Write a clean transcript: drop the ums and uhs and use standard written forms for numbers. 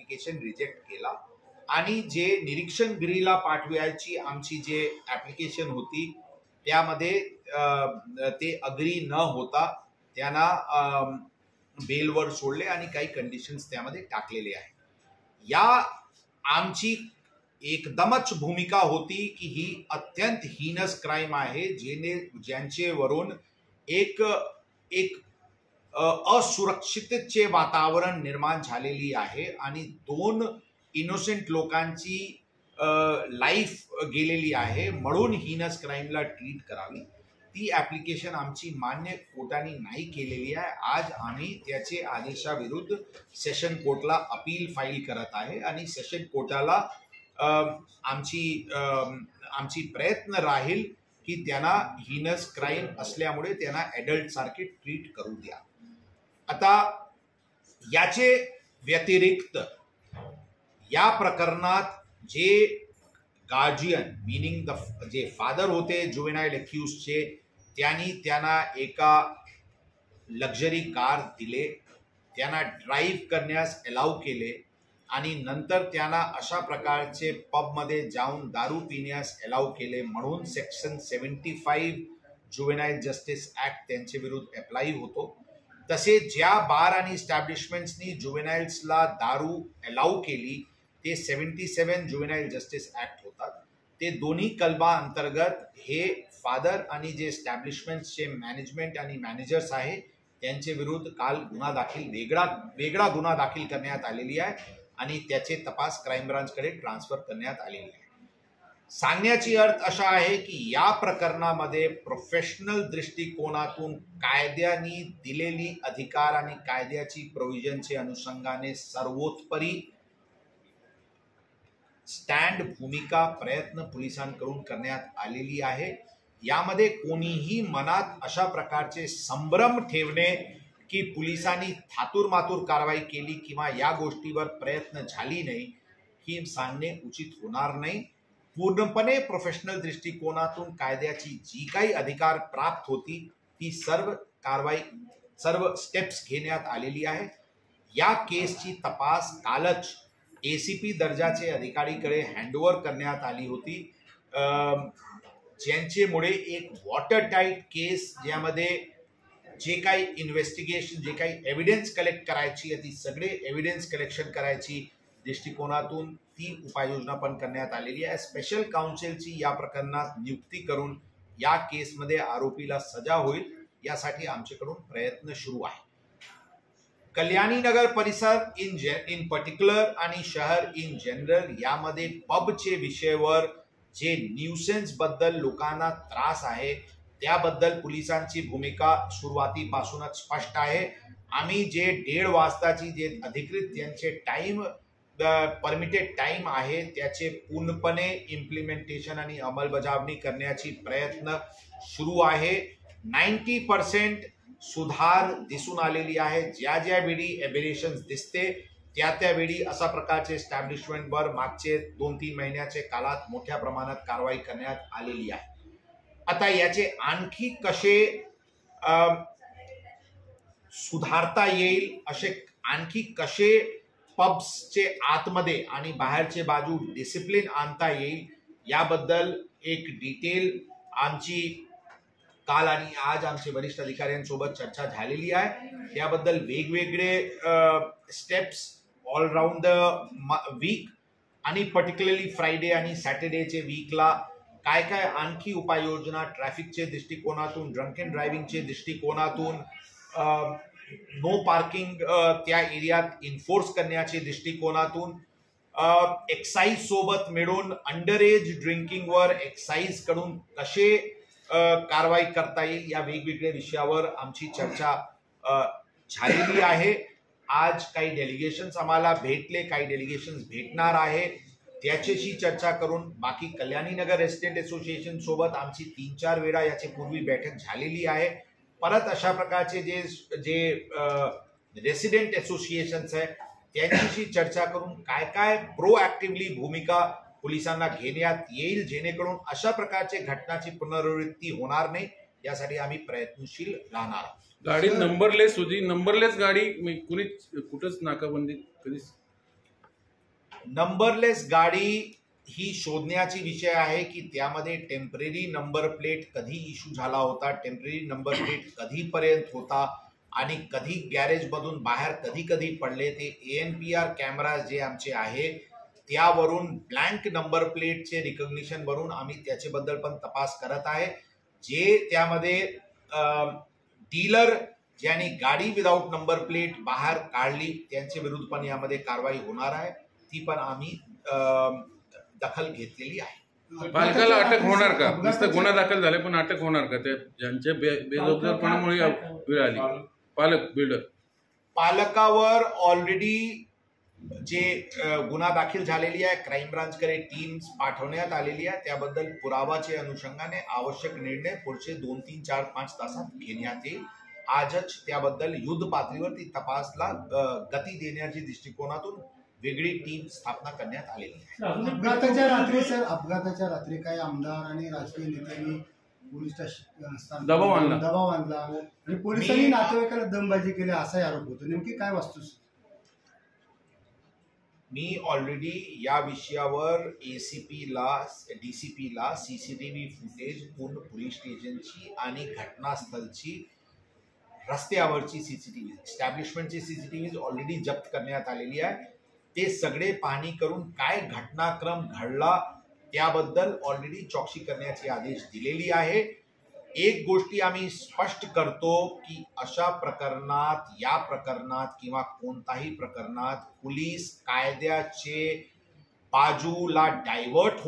Application reject केला आणि जे निरीक्षण गृहीला पाठवायची आमची जे ॲप्लिकेशन होती त्यामध्ये ते अग्री न होता त्यांना बेलवर सोडले आणि काही कंडिशन्स त्यामध्ये टाकलेले आहे। या आमची एकदमच भूमिका होती की ही अत्यंत हीनस क्राइम आहे ज्यांचेवरून एक असुरक्षिततेचे वातावरण निर्माण झालेली आहे आणि 2 इनोसेंट लोकांची लाईफ गेलेली आहे, म्हणून हीनस क्राइमला ट्रीट करावी। ती ॲप्लिकेशन आमची मान्य कोर्टाने नाही केलेली आहे। आज आम्ही त्याचे आदेशाविरुद्ध सेशन कोर्टला अपील फाईल करत आहे आणि सेशन कोर्टाला आमची प्रयत्न राहील की त्यांना हीनस क्राइम असल्यामुळे त्यांना ॲडल्ट सारखे ट्रीट करू द्या। आता याचे व्यतिरिक्त या प्रकरणात जे गार्जियन मीनिंग जे फादर होते जुवेनाइल अक्यूजचे त्यांना एका लक्झरी कार दिले, त्यांना ड्राईव्ह करण्यास अलाउ केले आणि नंतर त्यांना अशा प्रकारचे पबमध्ये जाऊन दारू पिण्यास अलाउ केले, म्हणून सेक्शन 75 जुवेनाइल जस्टिस ॲक्ट त्यांच्या विरुद्ध अप्लाय होतो। तसेच ज्या बार आणि इस्टॅब्लिशमेंट्सनी जुवेनाइल्सला दारू अलाउ केली ते 77 जुवेनाइल जस्टिस ॲक्ट होतात। ते दोन्ही कलमा अंतर्गत हे फादर आणि जे इस्टॅब्लिशमेंट्सचे मॅनेजमेंट आणि मॅनेजर्स आहे त्यांच्या विरुद्ध काल गुन्हा दाखल वेगळा गुन्हा दाखल करण्यात आलेली आहे आणि त्याचे तपास क्राइम ब्रांचकडे ट्रान्सफर करण्यात आलेली आहे। सांगण्याची अर्थ असा आहे की या प्रकरणामध्ये प्रोफेशनल दृष्टिकोनातून कायद्याने दिलेली अधिकार आणि कायद्याची प्रोव्हिजनचे अनुषंगाने सर्वोत्तरी स्टँड भूमिका प्रयत्न पोलिसांकडून करण्यात आलेली आहे। यामध्ये कोणीही मनात अशा प्रकारचे संभ्रम ठेवणे की पोलिसांनी थातूरमातूर कारवाई केली किंवा या गोष्टीवर प्रयत्न झाली नाही ही सांगणे उचित होणार नाही। पूर्णपणे प्रोफेशनल दृष्टिकोनातून कायद्याची जी काही अधिकार प्राप्त होती ती सर्व स्टेप्स घेण्यात आलेली आहे। या केसची तपास कालच ACP दर्जाचे अधिकारीकडे हँडओव्हर करण्यात आली होती, ज्यांच्यामुळे एक वॉटर टाईट केस ज्यामध्ये जे काही इन्व्हेस्टिगेशन जे काही एव्हिडन्स कलेक्ट करायची ती सगळे एव्हिडन्स कलेक्शन करायची दृष्टिकोनातून ती उपाययोजना पण करण्यात आलेली आहे। स्पेशल काउन्सिलची या प्रकरणात नियुक्ती करून या केसमध्ये आरोपीला सजा होईल यासाठी आमच्याकडून प्रयत्न सुरू आहे। कल्याणी नगर परिसर इन पर्टिक्युलर आणि शहर इन जनरल यामध्ये पबचे विषयावर जे न्यूसेन्स बद्दल लोकांना त्रास आहे त्याबद्दल पोलिसांची भूमिका सुरुवातीपासूनच स्पष्ट आहे। आम्ही जे 1:30 वाजताची जे अधिकृत त्यांचे टाइम परमिटेड टाइम आहे त्याचे पूर्णपणे इम्प्लिमेंटेशन आणि अंमलबजावणी करण्याची प्रयत्न सुरू आहे। 90% सुधार दिसून आलेली आहे। ज्या वेळी एबेरेशन्स दिसते त्या वेळी अशा प्रकारचे एस्टॅब्लिशमेंटवर मागचे 2-3 महिन्याचे काळात मोठ्या प्रमाणात कारवाई करण्यात आलेली आहे। आता याचे आणखी कसे सुधारता येईल, असे आणखी कसे पब्सचे आतमध्ये आणि बाहेरचे बाजू डिसिप्लिन आणता येईल याबद्दल एक डिटेल आमची काल आणि आज आमचे वरिष्ठ अधिकाऱ्यांसोबत चर्चा झालेली आहे। त्याबद्दल वेगवेगळे steps all round the week आणि पर्टिक्युलरली फ्रायडे आणि सॅटर्डेचे वीकला काय काय आणखी उपाययोजना ट्रॅफिकचे दृष्टिकोनातून ड्रंक अँड ड्रायव्हिंगचे दृष्टिकोनातून नो पार्किंग त्या एरियात इन्फोर्स करण्याचे दृष्टिकोनातून एक्साईज सोबत मिळून अंडर एज ड्रिंकिंगवर एक्साईज कडून कसे कारवाई करता येईल या वेगवेगळ्या विषयावर आमची चर्चा झालेली आहे। आज काही डेलिगेशन्स आम्हाला भेटले, काही डेलिगेशन्स भेटणार आहे, त्याच्याशी चर्चा करून बाकी कल्याणी नगर रेसिडेंट असोसिएशन सोबत आमची 3-4 वेळा याची पूर्वी बैठक झालेली आहे। परत अशा प्रकारचे जे रेसिडेंट असोसिएशन्स आहे त्यांच्याशी चर्चा करून काय काय प्रोएक्टिव्हली भूमिका पोलिसांना घेण्यात येईल जेणेकरून अशा प्रकारचे घटनाची पुनरावृत्ती होणार नाही यासाठी आम्ही प्रयत्नशील राहणार आहोत। गाडी नंबरलेस होती, नंबरलेस गाडी कुठेच नाकाबंदी कधीच नंबरलेस गाडी ही शोधण्याची विषय आहे की त्यामध्ये टेम्पररी नंबर प्लेट कधी इश्यू झाला होता, टेम्पररी नंबर प्लेट कधीपर्यंत होता आणि कधी गॅरेजमधून बाहेर कधी कधी पडले. ते ANPR कॅमेरा जे आमचे आहे त्यावरून ब्लँक नंबर प्लेटचे रिकग्निशन वरून आम्ही त्याच्याबद्दल पण तपास करत आहे. जे त्यामध्ये डीलर ज्यांनी गाडी विदाऊट नंबर प्लेट बाहेर काढली त्यांच्या विरुद्ध पण यामध्ये कारवाई होणार आहे. ती पण आम्ही दखल घेतलेली आहे. पालकाला अटक होणार का? नुसतं गुन्हा दाखल झाले पण अटक होणार का? ते ज्यांच्या बेजबाबदारपणामुळे वेळ आली. पालक बिल्डर पालकावर ऑलरेडी जे गुन्हा दाखल झालेली आहे, क्राईम ब्रांचकडे टीम्स पाठवण्यात आलेली आहे. त्याबद्दल पुरावाच्या अनुषंगाने आवश्यक निर्णय पुढचे 2, 3, 4, 5 तासात घेण्यात येईल. आजच त्याबद्दल युद्ध पातळीवरती तपासला गती देण्याच्या दृष्टिकोनातून वेगळी टीम स्थापना करण्यात आलेली आहे. अपघाताच्या रात्री काही आमदार आणि राजकीय नेत्यांनी पोलीस दबाव आणला आणि पोलिसांनी नातेवाईकाला दमबाजी केली असाही आरोप होतो. नेमकी काय वस्तुस्थिती? मी ऑलरेडी या विषयावर DCP ला CCTV फुटेज पूर्ण पोलीस स्टेशनची आणि घटनास्थळची रस्त्यावरची CCTV एस्टॅब्लिशमेंटची CCTV ऑलरेडी जप्त करण्यात आलेली आहे. ते सगळे पाहणी करून काय घटनाक्रम घडला त्याबद्दल ऑलरेडी चौकशी करण्याचे आदेश दिलेली आहे. एक गोष्टी आम्ही स्पष्ट करतो की अशा प्रकरणात, या प्रकरणात किंवा कोणताही प्रकरणात पोलीस कायद्याचे बाजूला डायव्हर्ट